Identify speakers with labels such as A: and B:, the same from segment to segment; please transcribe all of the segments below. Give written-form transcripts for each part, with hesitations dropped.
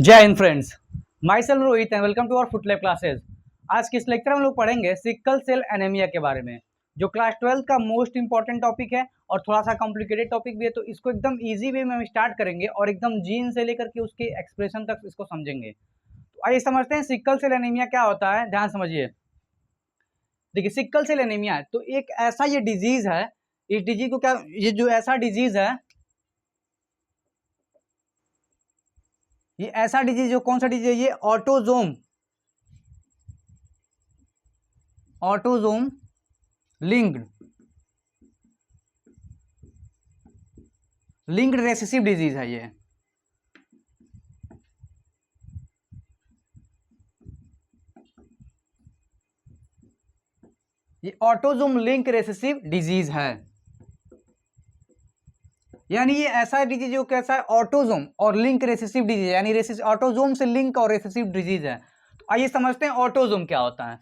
A: जय Hind friends, myself Rohit and welcome to our foot lab classes. आज के इस लेक्चर में हम लोग पढ़ेंगे सिकल सेल एनीमिया के बारे में, जो क्लास 12 का मोस्ट इंपॉर्टेंट टॉपिक है और थोड़ा सा कॉम्प्लिकेटेड टॉपिक भी है। तो इसको एकदम इजी वे में हम स्टार्ट करेंगे और एकदम जीन से लेकर के उसके एक्सप्रेशन तक इसको समझेंगे। तो आइए समझते हैं सिकल सेल एनीमिया क्या होता है। ध्यान समझिए। देखिए, सिकल सेल एनीमिया तो एक ऐसा ये डिजीज है, इस डिजीज को क्या, ये जो ऐसा डिजीज है, ये ऐसा डिजीज जो कौन सा डिजीज है, ये ऑटोजोम लिंक्ड रेसेसिव डिजीज है। ये ऑटोजोम लिंक रेसेसिव डिजीज है, यानी ये ऐसा डिजीज जो कैसा है, ऑटोजोम और लिंक रेसेसिव डिजीज, यानी ऑटोजोम से लिंक और रेसेसिव डिजीज है। तो आइए समझते हैं ऑटोजोम क्या होता है।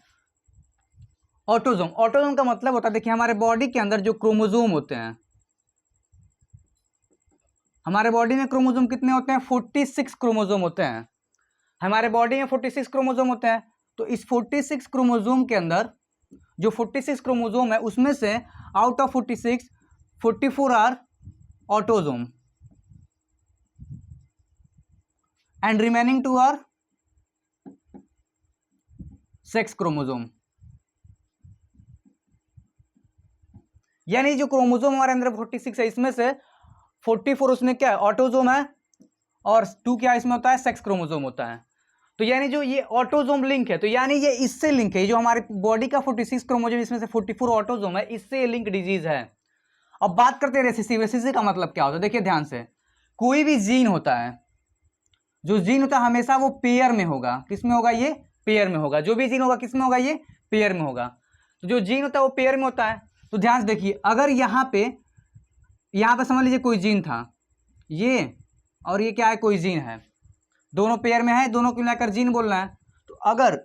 A: ऑटोजोम का मतलब होता है, देखिए हमारे बॉडी के अंदर जो क्रोमोजोम होते हैं, हमारे बॉडी में क्रोमोजोम कितने होते हैं, 46 क्रोमोजोम होते हैं। हमारे बॉडी में 46 क्रोमोजोम होते हैं। तो इस 46 क्रोमोजोम के अंदर जो 46 क्रोमोजोम है, उसमें से out of 46, 44 are autosome and remaining 2 are sex chromosome. यानी जो क्रोमोजोम हमारे अंदर 46 है, इसमें से 44 उसमें क्या है, ऑटोजोम है, और 2 क्या इसमें होता है, सेक्स क्रोमोजोम होता है। तो यानी जो ये ऑटोजोम लिंक है, तो यानी ये इससे लिंक है, जो हमारे बॉडी का 46 क्रोमोजोम, इसमें से 44 ऑटोजोम है, इससे लिंक डिजीज है। अब बात करते हैं रेसेसिव का मतलब क्या होता है। देखिए ध्यान से, कोई भी जीन होता है, जो जीन होता है हमेशा वो पेयर में होगा। किस में होगा, ये पेयर में होगा। जो भी जीन होगा किस में होगा, ये पेयर में होगा। तो जो जीन होता है वो पेयर में होता है। तो ध्यान से देखिए, अगर यहाँ पे समझ लीजिए कोई जीन था, ये और ये क्या है, कोई जीन है, दोनों पेयर में है, दोनों को मिलाकर जीन बोलना है। तो अगर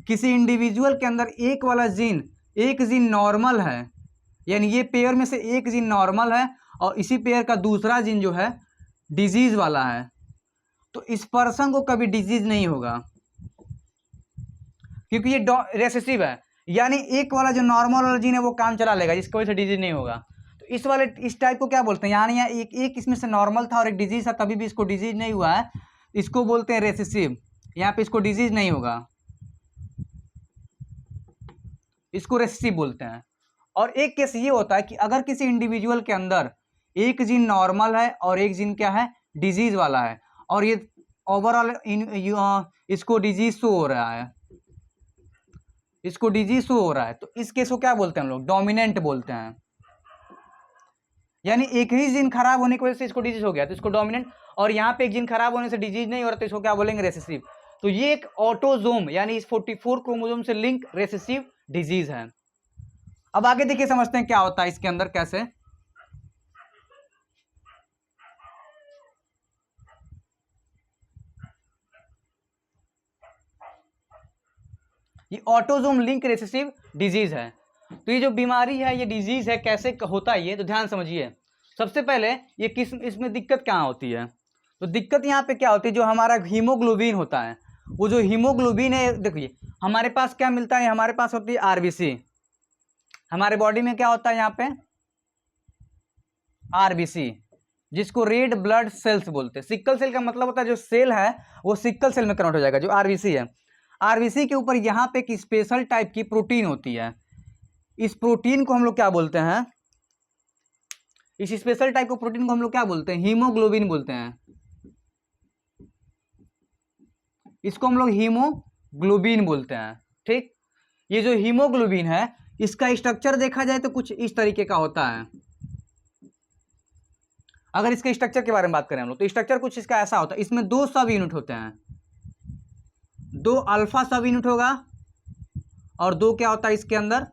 A: किसी इंडिविजुअल के अंदर एक वाला जीन, एक जीन नॉर्मल है, यानी ये पेयर में से एक जीन नॉर्मल है और इसी पेयर का दूसरा जीन जो है डिजीज वाला है, तो इस पर्सन को कभी डिजीज नहीं होगा, क्योंकि ये रेसेसिव है। यानी एक वाला जो नॉर्मल वाला जीन है वो काम चला लेगा, जिसकी वजह से डिजीज नहीं होगा। तो इस टाइप को क्या बोलते हैं, यानी यहाँ एक इसमें से नॉर्मल था और एक डिजीज था, तभी भी इसको डिजीज नहीं हुआ है, इसको बोलते हैं रेसेसिव। यहाँ पे इसको डिजीज नहीं होगा, इसको रेसेसिव बोलते हैं। और एक केस ये होता है कि अगर किसी इंडिविजुअल के अंदर एक जीन नॉर्मल है और एक जीन क्या है, डिजीज वाला है, और ये ओवरऑल इसको डिजीज शो हो रहा है, तो इस केस को क्या बोलते हैं हम लोग, डोमिनेंट बोलते हैं। यानी एक ही जीन खराब होने की वजह से इसको डिजीज हो गया, तो इसको डोमिनेंट, और यहाँ पे एक जीन खराब होने से डिजीज नहीं हो रहा, तो इसको क्या बोलेंगे, रेसेसिव। तो ये एक ऑटोजोम, यानी इस 44 क्रोमोजोम से लिंक रेसेसिव डिजीज है। अब आगे देखिए, समझते हैं क्या होता है इसके अंदर, कैसे। ये ऑटोजोम लिंक रेसेसिव डिजीज है। तो ये जो बीमारी है, ये डिजीज है, कैसे होता है ये, तो ध्यान समझिए। सबसे पहले ये इसमें दिक्कत क्या होती है, तो दिक्कत यहाँ पे क्या होती है, जो हमारा हीमोग्लोबिन होता है, वो जो हीमोग्लोबिन है, देखिए हमारे पास क्या मिलता है, हमारे पास होती है आरबीसी। हमारे बॉडी में क्या होता है, यहाँ पे आरबीसी, जिसको रेड ब्लड सेल्स बोलते हैं। सिकल सेल का मतलब होता है जो सेल है वो सिकल सेल में कन्वर्ट हो जाएगा, जो आरबीसी है। आरबीसी के ऊपर यहाँ पे एक स्पेशल टाइप की प्रोटीन होती है, इस प्रोटीन को हम लोग क्या बोलते हैं, इस स्पेशल टाइप को प्रोटीन को हम लोग क्या बोलते हैं, हीमोग्लोबिन बोलते हैं। इसको हम लोग हीमोग्लोबिन बोलते हैं, ठीक। ये जो हीमोग्लोबिन है, इसका स्ट्रक्चर देखा जाए तो कुछ इस तरीके का होता है। अगर इसके स्ट्रक्चर के बारे में बात करें हम लोग, तो स्ट्रक्चर कुछ इसका ऐसा होता है, इसमें 2 सब यूनिट होते हैं, 2 अल्फा सब यूनिट होगा और 2 क्या होता है इसके अंदर,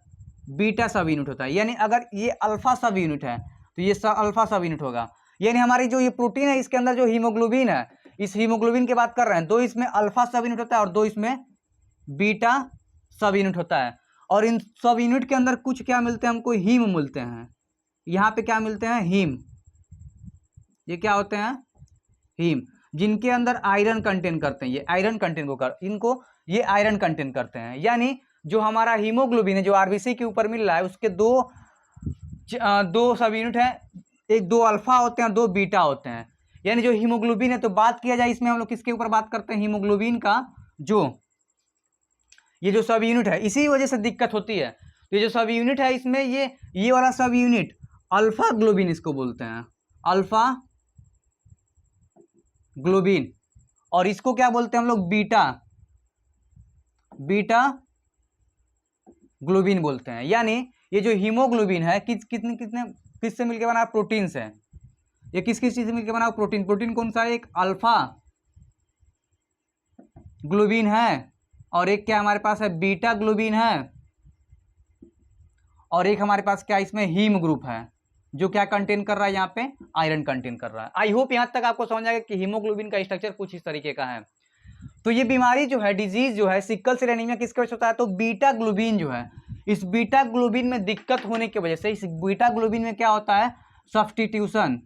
A: बीटा सब यूनिट होता है। यानी अगर ये अल्फा सब यूनिट है तो ये अल्फा सब यूनिट होगा। यानी हमारी जो ये प्रोटीन है, इसके अंदर जो हीमोग्लोबिन है, इस हीमोग्लोबिन की बात कर रहे हैं, 2 इसमें अल्फा सब यूनिट होता है और 2 इसमें बीटा सब यूनिट होता है। और इन सब यूनिट के अंदर कुछ क्या मिलते हैं हमको, हीम मिलते हैं। यहाँ पे क्या मिलते हैं, हीम। ये क्या होते हैं, हीम। जिनके अंदर आयरन कंटेन करते हैं, ये आयरन कंटेन इनको ये आयरन कंटेन करते हैं। यानी जो हमारा हीमोग्लोबिन है जो आरबीसी के ऊपर मिल रहा है उसके दो सब यूनिट है, एक 2 अल्फा होते हैं, 2 बीटा होते हैं। यानी जो हीमोग्लोबिन है, तो बात किया जाए इसमें हम लोग किसके ऊपर बात करते हैं, हीमोग्लोबिन का जो ये जो सब यूनिट है, इसी वजह से दिक्कत होती है। तो ये जो सब यूनिट है इसमें ये वाला सब यूनिट अल्फा ग्लोबिन इसको बोलते हैं, अल्फा ग्लोबिन। और इसको क्या बोलते हैं हम लोग, बीटा ग्लोबिन बोलते हैं। यानी ये जो हीमोग्लोबिन है किससे मिलकर बना, प्रोटीन से। ये किस चीज से मिलकर बना, प्रोटीन कौन सा है, एक अल्फा ग्लोबिन है, और एक क्या हमारे पास है, बीटा ग्लोबिन है, और एक हमारे पास क्या इसमें हीम ग्रुप है जो क्या कंटेन कर रहा है, यहाँ पे आयरन कंटेन कर रहा है। आई होप यहां तक आपको समझ आएगा कि हीमोग्लोबिन का स्ट्रक्चर कुछ इस तरीके का है। तो ये बीमारी जो है, डिजीज जो है सिकल सेल एनीमिया किसके वजह से होता है, तो बीटा ग्लोबिन जो है, इस बीटा ग्लोबिन में दिक्कत होने की वजह से, इस बीटा ग्लोबिन में क्या होता है, सब्स्टिट्यूशन,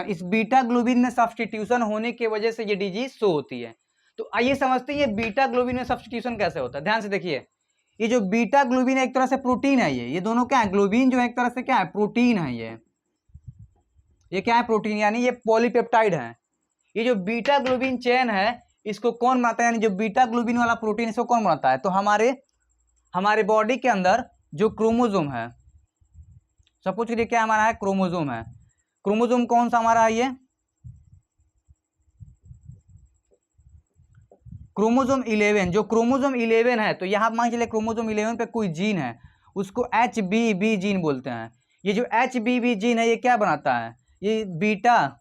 A: इस बीटा ग्लोबिन में सब्स्टिट्यूशन होने की वजह से ये डिजीज शो होती है। तो आइए समझते हैं ये बीटा ग्लोबिन में सब्स्टिट्यूशन कैसे होता है। ध्यान से देखिए, ये जो बीटा ग्लोबिन है एक तरह से प्रोटीन है, ये दोनों क्या है, ग्लोबिन जो है एक तरह से क्या है, प्रोटीन है। ये क्या है, प्रोटीन, यानी ये पॉलीपेप्टाइड है। ये जो बीटा ग्लोबिन चेन है इसको कौन बनाता है, यानी जो बीटा ग्लोबिन वाला प्रोटीन इसको कौन बनाता है, तो हमारे बॉडी के अंदर जो क्रोमोसोम है, सपोज करिए क्या हमारा है, क्रोमोसोम है। क्रोमोसोम कौन सा हमारा है, ये क्रोमोसोम 11। जो क्रोमोसोम 11 है, तो यहां मान चलिए क्रोमोसोम 11 पे कोई जीन है, उसको HBB जीन बोलते हैं। ये जो HBB जीन है ये क्या बनाता है, ये बीटा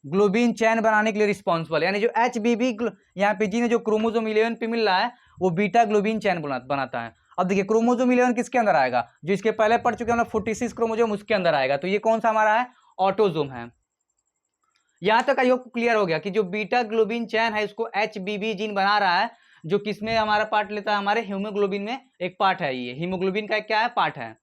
A: ग्लोबिन चैन बनाने के लिए रिस्पॉन्सिबल है। यानी जो HBB यहाँ पे जीन है जो क्रोमोसोम 11 पे मिल रहा है वो बीटा ग्लोबिन चैन बनाता है। अब देखिए क्रोमोसोम 11 किसके अंदर आएगा, जो इसके पहले पढ़ चुके हैं हम लोग 46 क्रोमोसोम, उसके अंदर आएगा। तो ये कौन सा हमारा है, ऑटोसोम है। यहां तक आई होप क्लियर हो गया कि जो बीटा ग्लोबिन चैन है इसको HBB जीन बना रहा है, जो किसमें हमारा पार्ट लेता है, हमारे हीमोग्लोबिन में एक पार्ट है, ये हीमोग्लोबिन का क्या है, पार्ट है।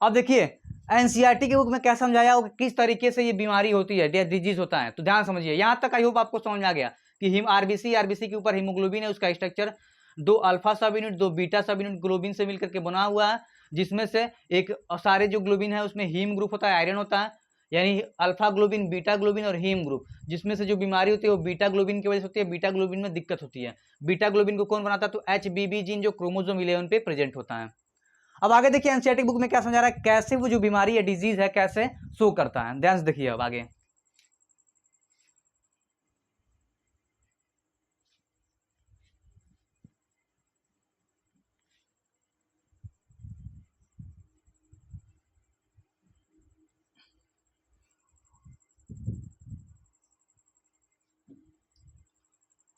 A: अब देखिए एनसीईआरटी के बुक में क्या समझाया होगा, किस तरीके से ये बीमारी होती है, डिजीज होता है। तो ध्यान समझिए, यहां तक आई होप आपको समझ में आ गया कि आरबीसी के ऊपर हीमोग्लोबिन है, उसका स्ट्रक्चर 2 अल्फा सब यूनिट 2 बीटा सब यूनिट ग्लोबिन से मिलकर के बना हुआ है, जिसमें से एक सारे जो ग्लोबिन है उसमें हीम ग्रुप होता है, आयरन होता है, यानी अल्फा ग्लोबिन, बीटा ग्लोबिन और हीम ग्रुप, जिसमें से जो बीमारी होती है वो बीटा ग्लोबिन की वजह से होती है। बीटा ग्लोबिन में दिक्कत होती है। बीटा ग्लोबिन को कौन बनाता है, तो HBB जीन जो क्रोमोसोम 11 पे प्रेजेंट होता है। अब आगे देखिए एनसीईआरटी बुक में क्या समझा रहा है, कैसे वो जो बीमारी है, डिजीज है, कैसे शो करता है। ध्यान से देखिए अब आगे,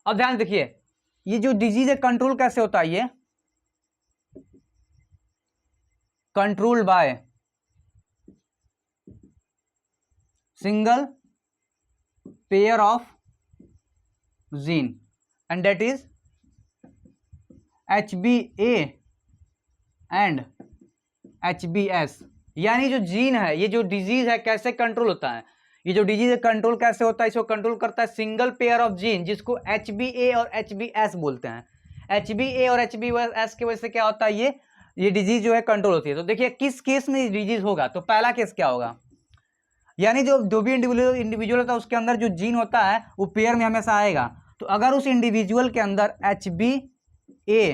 A: अब ध्यान देखिए ये जो डिजीज है कंट्रोल कैसे होता है, ये control by single pair of gene and that is HBA and HBS। यानी जो जीन है, ये जो डिजीज है कैसे कंट्रोल होता है, ये जो डिजीज कंट्रोल कैसे होता है, इसको कंट्रोल करता है सिंगल पेयर ऑफ जीन, जिसको HBA और HBS बोलते हैं। HBA और HBS की वजह से क्या होता है, ये डिजीज जो है कंट्रोल होती है। तो देखिए किस केस में ये डिजीज होगा, तो पहला केस क्या होगा, यानी जो भी इंडिविजुअल होता है उसके अंदर जो जीन होता है वो पेयर में हमेशा आएगा। तो अगर उस इंडिविजुअल के अंदर HBA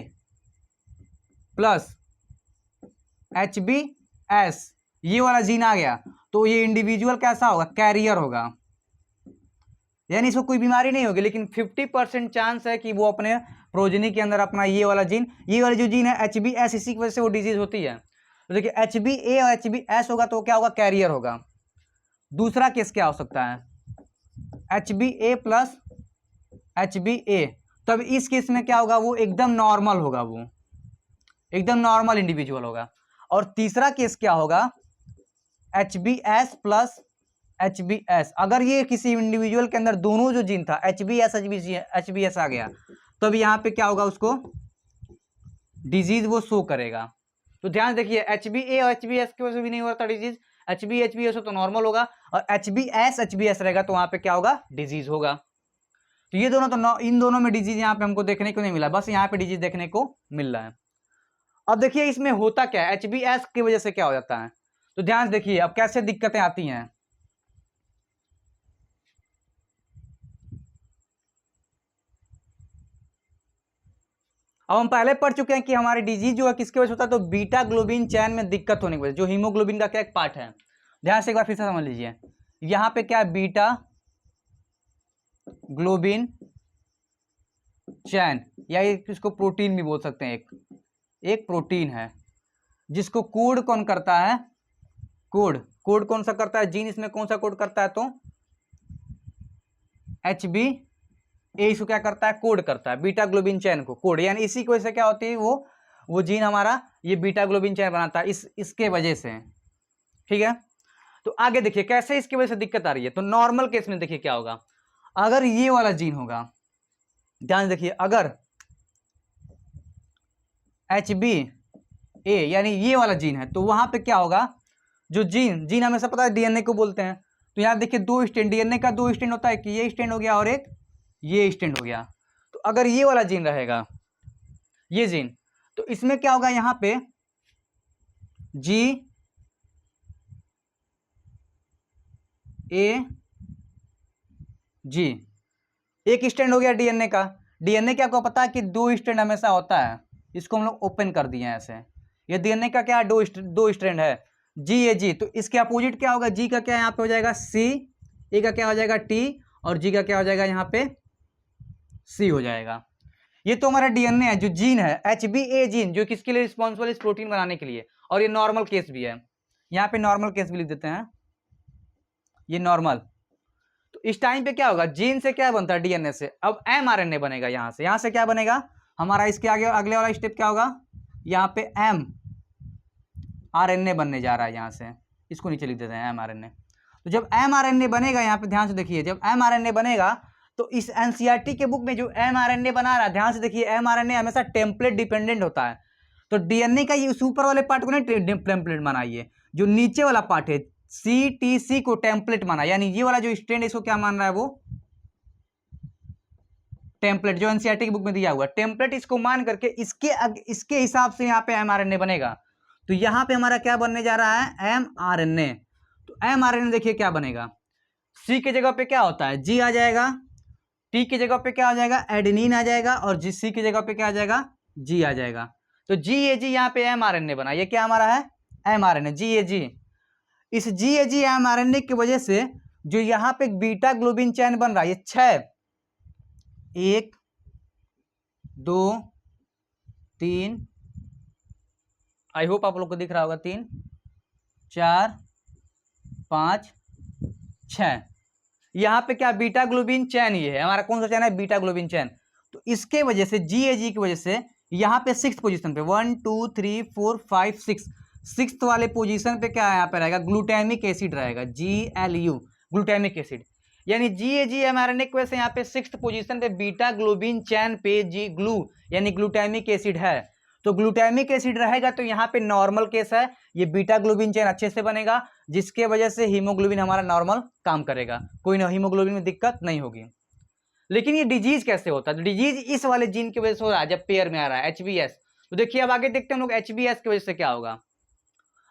A: प्लस HBS ये वाला जीन आ गया, तो ये इंडिविजुअल कैसा होगा, कैरियर होगा, यानी इसको कोई बीमारी नहीं होगी, लेकिन 50% चांस है कि वो अपने प्रोजनी के अंदर अपना ये वाला जो जीन है HBS, इसी की वजह से वो डिजीज होती है। तो देखिए HBA और HBS होगा तो क्या होगा, कैरियर होगा। दूसरा केस क्या हो सकता है, HBA प्लस HBA, तब इस केस में क्या होगा, वो एकदम नॉर्मल होगा, वो एकदम नॉर्मल इंडिविजुअल होगा। और तीसरा केस क्या होगा, HBS प्लस HBS, अगर ये किसी इंडिविजुअल के अंदर दोनों जो जीन था HBS आ गया, तब यहाँ पे क्या होगा, उसको डिजीज वो शो करेगा। तो ध्यान देखिए HBA और HBS की वजह से भी नहीं हो रहा था डिजीज, HbHbS हो तो नॉर्मल होगा, और HbS रहेगा तो वहां पे क्या होगा, डिजीज होगा। तो ये दोनों तो इन दोनों में डिजीज यहाँ पे हमको देखने को नहीं मिला, बस यहाँ पे डिजीज देखने को मिल रहा है। अब देखिए इसमें होता क्या है, HbS की वजह से क्या हो जाता है, तो ध्यान से देखिए अब कैसे दिक्कतें आती हैं। अब हम पहले पढ़ चुके हैं कि हमारी डिजीज जो है किसकी वजह से होता है, तो बीटा ग्लोबिन चैन में दिक्कत होने की वजह, जो हीमोग्लोबिन का क्या एक पार्ट है। ध्यान से एक बार फिर से समझ लीजिए, यहां पे क्या है, बीटा ग्लोबिन चैन, या इसको प्रोटीन भी बोल सकते हैं, एक प्रोटीन है जिसको कोड कौन करता है, कोड कौन सा करता है, जीन इसमें कौन सा कोड करता है, तो HbA इसको क्या करता है, कोड करता है, बीटा ग्लोबिन चैन को कोड, यानी इसी की वजह से क्या होती है, वो जीन हमारा ये बीटा ग्लोबिन चैन बनाता है, इसके वजह से। ठीक है, तो आगे देखिए कैसे इसकी वजह से दिक्कत आ रही है। तो नॉर्मल केस में देखिए क्या होगा, अगर ये वाला जीन होगा, ध्यान देखिए, अगर HbA यानी ये वाला जीन है, तो वहां पे क्या होगा, जो जीन हमेशा पता है डीएनए को बोलते हैं, तो यहां देखिए दो स्टैंड, डीएनए का दो स्टैंड होता है, कि ये स्टैंड हो गया और एक ये स्टैंड हो गया। तो अगर ये वाला जीन रहेगा, ये जीन, तो इसमें क्या होगा, यहां पे GAG, एक स्टैंड हो गया डीएनए का। डीएनए क्या आपको पता है कि दो स्टैंड हमेशा होता है, इसको हम लोग ओपन कर दिए हैं ऐसे, ये डीएनए का क्या है, दो स्ट्रैंड है, GAG। तो इसके अपोजिट क्या होगा, जी का क्या यहाँ पे हो जाएगा C, ए का क्या हो जाएगा T, और जी का क्या हो जाएगा यहाँ पे C हो जाएगा। ये तो हमारा डीएनए है, जो जीन है HbA जीन, जो किसके लिए रिस्पॉन्सिबल, इस प्रोटीन बनाने के लिए, और ये नॉर्मल केस भी है, यहाँ पे नॉर्मल केस भी लिख देते हैं, ये नॉर्मल। तो इस टाइम पे क्या होगा, जीन से क्या बनता है, डीएनए से, अब mRNA बनेगा, यहां से क्या बनेगा हमारा, इसके आगे अगले वाला स्टेप क्या होगा, यहाँ पे mRNA बनने जा रहा है, यहां से इसको नीचे लिख देते हैं mRNA। तो जब mRNA बनेगा, यहाँ पे ध्यान से देखिए, जब mRNA बनेगा तो इस एनसीईआरटी के बुक में जो mRNA बना रहा है, ध्यान से देखिए, mRNA हमेशा टेम्पलेट डिपेंडेंट होता है। तो डीएनए का ये ऊपर वाले पार्ट को नहीं टेम्पलेट बनाइए, जो नीचे वाला पार्ट है CTC को टेम्पलेट माना, यानी ये वाला जो स्टैंड है इसको क्या मान रहा है, वो टेम्पलेट, जो एनसीईआरटी की बुक में दिया हुआ टेम्पलेट, इसको मान करके इसके हिसाब से यहाँ पे mRNA बनेगा। तो यहाँ पे हमारा क्या बनने जा रहा है, mRNA। तो mRNA देखिए क्या बनेगा, C के जगह पे क्या होता है, G आ जाएगा, T की जगह पे क्या आ जाएगा, एडेनिन आ जाएगा, और C की जगह पे क्या आ जाएगा, G आ जाएगा। तो GAG यहाँ पे mRNA बना, ये क्या हमारा है, mRNA GAG। इस GAG mRNA की वजह से जो यहाँ पे बीटा ग्लोबिन चैन बन रहा है, ये 6, 1 2 3, आई होप आप लोग को दिख रहा होगा, 3 4 5 6, यहाँ पे क्या बीटा ग्लोबिन चैन, ये है हमारा कौन सा चैन है, बीटा ग्लोबिन चैन। तो इसके वजह से GAG की वजह से यहाँ पे 6th पोजीशन पे 1 2 3 4 5 6, 6th वाले पोजीशन पे क्या यहाँ पे रहेगा, ग्लूटामिक एसिड रहेगा, GLU ग्लूटामिक एसिड। यानी GAG mRNA की वजह से यहाँ पे 6th पोजीशन पे बीटा ग्लोबिन चैन पे ग्लू यानी ग्लूटामिक एसिड है। तो ग्लूटामिक एसिड रहेगा तो यहाँ पे नॉर्मल केस है, ये बीटा ग्लोबिन चैन अच्छे से बनेगा, जिसके वजह से हीमोग्लोबिन हमारा नॉर्मल काम करेगा, कोई ना हीमोग्लोबिन में दिक्कत नहीं होगी। लेकिन ये डिजीज कैसे होता है, तो डिजीज इस वाले जीन की वजह से हो रहा है, जब पेयर में आ रहा है HbS। तो देखिए अब आगे देखते हैं हम लोग HbS की वजह से क्या होगा।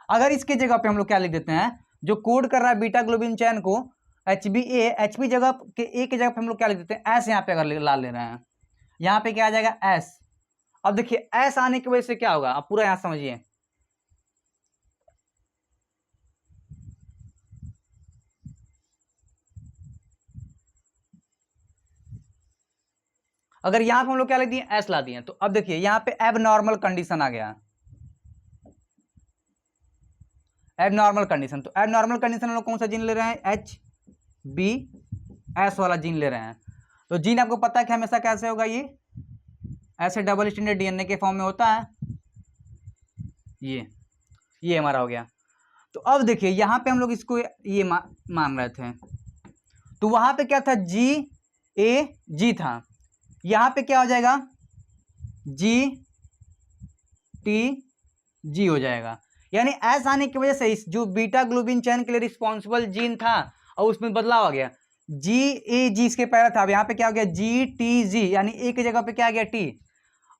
A: अगर इसके जगह पे हम लोग क्या लिख देते हैं, जो कोड कर रहा है बीटा ग्लोबिन चैन को, HbA, HB जगह के ए की जगह पे हम लोग क्या लिख देते हैं, S यहाँ पे अगर ला ले रहे हैं, यहाँ पे क्या आ जाएगा S। अब देखिए S आने की वजह से क्या होगा, आप पूरा यहां समझिए, अगर यहां पे हम लोग क्या लिख दिए, S ला दिए, तो अब देखिए यहां पे एबनॉर्मल कंडीशन आ गया, एबनॉर्मल कंडीशन। तो एबनॉर्मल कंडीशन हम लोग कौन सा जीन ले रहे हैं, HbS वाला जीन ले रहे हैं। तो जीन आपको पता है कि हमेशा कैसे होगा, ये ऐसे डबल स्टैंडर्ड डीएनए के फॉर्म में होता है, ये हमारा हो गया। तो अब देखिए यहां पे हम लोग इसको ये मान रहे थे, तो वहां पे क्या था, GAG था, यहां पे क्या हो जाएगा, GTG हो जाएगा। यानी एस आने की वजह से इस जो बीटा ग्लोबिन चैन के लिए रिस्पॉन्सिबल जीन था और उसमें बदलाव आ गया, जी ए जी इसके पहले था, अब यहाँ पे क्या हो गया जी टी जी, यानी ए की जगह पे क्या आ गया टी।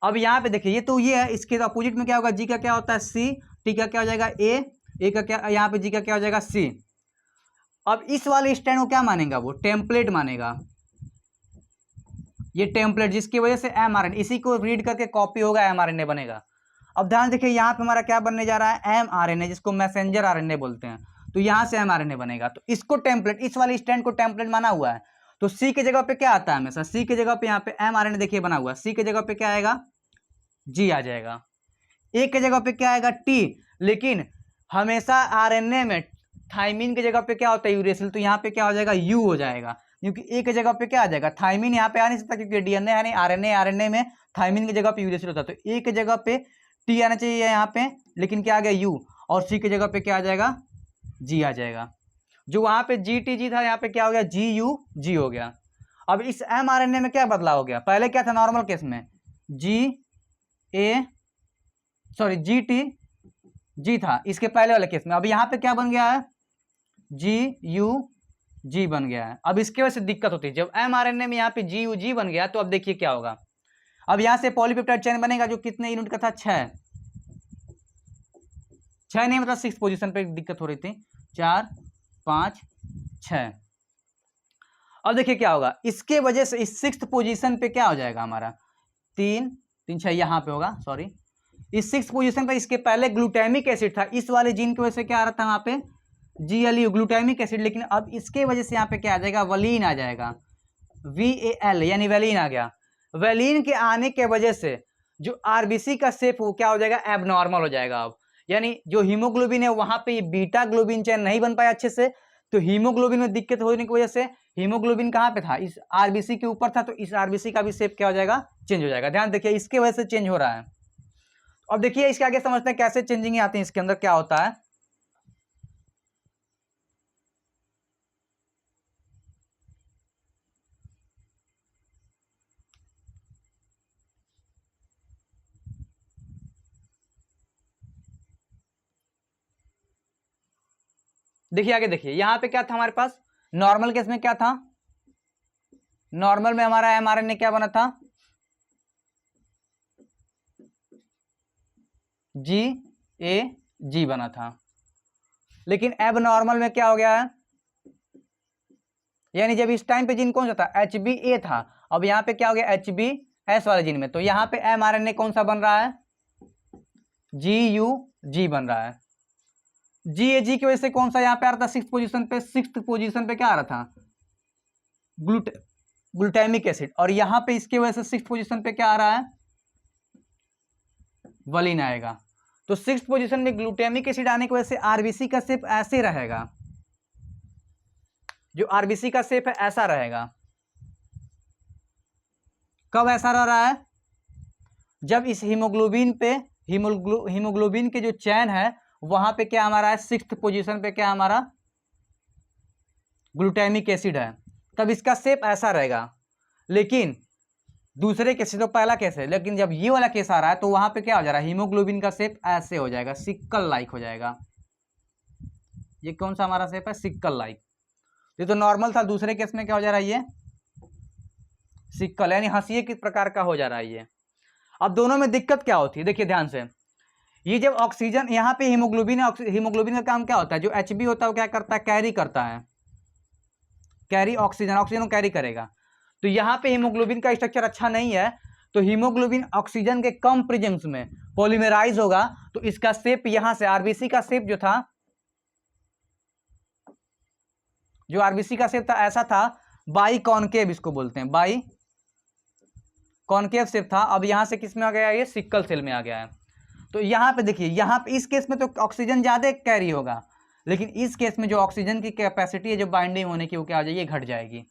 A: अब यहाँ पे देखिए ये तो ये है, इसके अपोजिट में क्या होगा, जी का क्या होता है सी, टी का क्या हो जाएगा ए का क्या, यहाँ पे जी का क्या हो जाएगा सी। अब इस वाले स्टैंड को क्या मानेगा, वो टेम्पलेट मानेगा, ये टेम्पलेट जिसकी वजह से mRNA इसी को रीड करके कॉपी होगा, mRNA बनेगा। अब ध्यान देखिए यहाँ पे हमारा क्या बनने जा रहा है, mRNA जिसको मैसेंजर RNA बोलते हैं, तो यहाँ से mRNA बनेगा। तो इसको टेम्पलेट, इस वाले स्टैंड को टेम्पलेट माना हुआ है, तो सी की जगह पे क्या आता है हमेशा, सी की जगह पे यहाँ पे mRNA देखिए बना हुआ है, सी की जगह पे क्या आएगा, जी आ जाएगा, ए की जगह पे क्या आएगा टी, लेकिन हमेशा आरएनए में थाइमिन की जगह पे क्या होता है यूरेसिल, तो यहाँ पे क्या हो जाएगा यू हो जाएगा, क्योंकि ए की जगह पे क्या आ जाएगा थाइमिन, यहाँ पे आ नहीं सकता क्योंकि डीएनए यानी आरएनए में थाइमिन की जगह पे यूरेसिल होता है, तो ए की जगह पे टी आना चाहिए यहाँ पे, लेकिन क्या आ गया यू, और सी की जगह पे क्या आ जाएगा जी आ जाएगा। जो वहां पे जी टी जी था यहाँ पे क्या हो गया जी यू जी हो गया। अब इस mRNA में क्या बदलाव हो गया, पहले क्या था नॉर्मल केस में जी ए सॉरी जी टी जी था इसके पहले वाले केस में, अब यहाँ पे क्या बन गया है जी यू जी बन गया है। अब इसके वजह से दिक्कत होती है, जब mRNA में यहाँ पे जी यू जी बन गया तो अब देखिए क्या होगा, अब यहाँ से पॉलीपेप्टाइड चेन बनेगा जो कितने यूनिट का था, 6 नहीं मतलब 6 पोजीशन पे दिक्कत हो रही थी, 4 5 6। अब देखिए क्या होगा, इसके वजह से इस 6th पोजीशन पे क्या हो जाएगा हमारा 3 3 6 यहाँ पे होगा, सॉरी इस 6th पोजीशन पे इसके पहले ग्लूटामिक एसिड था, इस वाले जीन की वजह से क्या आ रहा था वहां पे GLU ग्लूटामिक एसिड, लेकिन अब इसके वजह से यहाँ पे क्या आ जाएगा वलीन आ जाएगा, VAL यानी वैलीन आ गया। वैलीन के आने के वजह से जो आरबीसी का शेप वो क्या हो जाएगा एबनॉर्मल हो जाएगा। अब यानी जो हीमोग्लोबिन है वहां पे बीटा ग्लोबिन चेन नहीं बन पाया अच्छे से, तो हीमोग्लोबिन में दिक्कत होने की वजह से हीमोग्लोबिन कहाँ पे था इस आरबीसी के ऊपर था, तो इस आरबीसी का भी शेप क्या हो जाएगा चेंज हो जाएगा। ध्यान देखिए इसके वजह से चेंज हो रहा है। अब देखिए इसके आगे समझते हैं कैसे चेंजिंग आती है, इसके अंदर क्या होता है। देखिए आगे देखिए यहां पे क्या था हमारे पास, नॉर्मल केस में क्या था, नॉर्मल में हमारा mRNA क्या बना था जी बना था, लेकिन एब नॉर्मल में क्या हो गया है, यानी जब इस टाइम पे जीन कौन सा था HbA था, अब यहाँ पे क्या हो गया HbS वाले जीन में, तो यहाँ पे mRNA कौन सा बन रहा है GUG बन रहा है। GAG की वजह से कौन सा यहाँ पे आ रहा था 6th पोजीशन पे क्या आ रहा था ग्लूटामिक एसिड, और यहाँ पे इसकी वजह से 6th पोजीशन पे क्या आ रहा है वलीन आएगा। तो 6th पोजीशन में ग्लूटामिक एसिड आने की वजह से आरबीसी का शेप ऐसे रहेगा, जो आरबीसी का शेप है ऐसा रहेगा। कब ऐसा रह रहा है, जब इस हीमोग्लोबिन पे हीमोग्लोबिन के जो चैन है वहां पे क्या हमारा है 6th पोजीशन पे क्या हमारा ग्लूटामिक एसिड है, तब इसका शेप ऐसा रहेगा। लेकिन दूसरे केस तो पहला केस है, लेकिन जब ये वाला केस आ रहा है तो वहां पे क्या हो जा रहा है हीमोग्लोबिन का शेप ऐसे हो जाएगा, सिक्कल लाइक हो जाएगा। ये कौन सा हमारा शेप है सिक्कल लाइक, ये तो नॉर्मल था, दूसरे केस में क्या हो जा रहा है ये सिक्कल यानी हंसिए किस प्रकार का हो जा रहा है ये। अब दोनों में दिक्कत क्या होती है देखिए ध्यान से, ये जब ऑक्सीजन यहाँ पे हीमोग्लोबिन का काम क्या होता है, जो HB होता है वो क्या करता है कैरी करता है, कैरी ऑक्सीजन को कैरी करेगा। तो यहाँ पे हीमोग्लोबिन का स्ट्रक्चर अच्छा नहीं है, तो हीमोग्लोबिन ऑक्सीजन के कम प्रेजेंस में पॉलीमराइज होगा, तो इसका शेप यहाँ से आरबीसी का शेप जो था, जो आरबीसी का शेप था ऐसा था बाई कॉनकेव, इसको बोलते हैं बाई कॉनकेव शेप था। अब यहाँ से किस में आ गया ये सिक्कल सेल में आ गया है। तो यहाँ पे देखिए यहाँ पे इस केस में तो ऑक्सीजन ज्यादा कैरी होगा, लेकिन इस केस में जो ऑक्सीजन की कैपेसिटी है जो बाइंडिंग होने की वो क्या हो जाएगी घट जाएगी,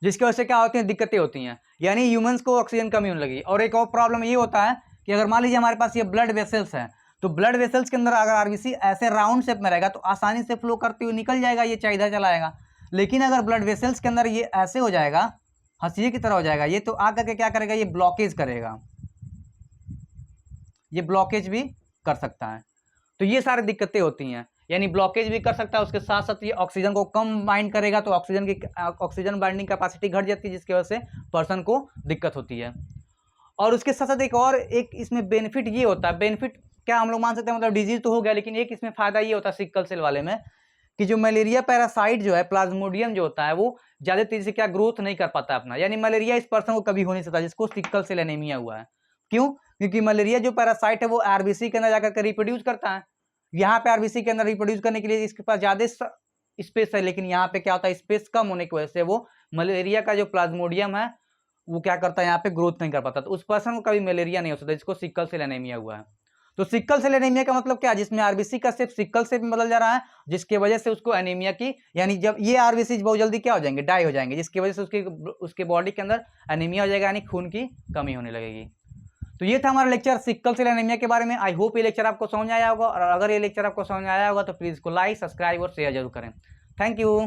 A: जिसकी वजह से क्या होती है दिक्कतें होती हैं, यानी ह्यूमंस को ऑक्सीजन कमी होने लगी। और एक और प्रॉब्लम ये होता है कि अगर मान लीजिए हमारे पास ये ब्लड वेसल्स है, तो ब्लड वेसल्स के अंदर अगर आरबीसी ऐसे राउंड शेप में रहेगा तो आसानी से फ्लो करते हुए निकल जाएगा, ये चाहे इधर चला आएगा। लेकिन अगर ब्लड वेसल्स के अंदर ये ऐसे हो जाएगा हंसिए की तरह हो जाएगा ये, तो आकर के क्या करेगा ये ब्लॉकेज करेगा, ये ब्लॉकेज भी कर सकता है। तो ये सारी दिक्कतें होती हैं, यानी ब्लॉकेज भी कर सकता है, उसके साथ साथ ये ऑक्सीजन को कम बाइंड करेगा, तो ऑक्सीजन बाइंडिंग कैपेसिटी घट जाती है, जिसकी वजह से पर्सन को दिक्कत होती है। और उसके साथ साथ एक इसमें बेनिफिट ये होता है, बेनिफिट क्या हम लोग मान सकते हैं, मतलब डिजीज तो हो गया, लेकिन एक इसमें फायदा ये होता है सिकल सेल वाले में कि जो मलेरिया पैरासाइट जो है, प्लाज्मोडियम जो होता है, वो ज्यादा तेजी से क्या ग्रोथ नहीं कर पाता अपना, यानी मलेरिया इस पर्सन को कभी हो नहीं सकता जिसको सिकल सेल एनीमिया हुआ है। क्यों? क्योंकि मलेरिया जो पैरासाइट है वो आरबीसी के अंदर जाकर रिप्रोड्यूस करता है। यहाँ पे आरबीसी के अंदर रिप्रोड्यूस करने के लिए इसके पास ज्यादा स्पेस है, लेकिन यहाँ पे क्या होता है, स्पेस कम होने की वजह से वो मलेरिया का जो प्लाज्मोडियम है वो क्या करता है, यहाँ पे ग्रोथ नहीं कर पाता, तो उस पर्सन को कभी मलेरिया नहीं हो सकता जिसको सिकल सेल एनीमिया हुआ है। तो सिकल सेल एनीमिया का मतलब क्या है, जिसमें आरबीसी का शेप सिकल शेप में बदल जा रहा है, जिसकी वजह से उसको एनीमिया की, यानी जब ये आरबीसी बहुत जल्दी क्या हो जाएंगे, डाई हो जाएंगे, जिसकी वजह से उसके बॉडी के अंदर एनीमिया हो जाएगा, यानी खून की कमी होने लगेगी। तो ये था हमारा लेक्चर सिकल सेल एनीमिया के बारे में। आई होप ये लेक्चर आपको समझ आया होगा, और अगर ये लेक्चर आपको समझ आया होगा तो प्लीज इसको लाइक, सब्सक्राइब और शेयर जरूर करें। Thank you.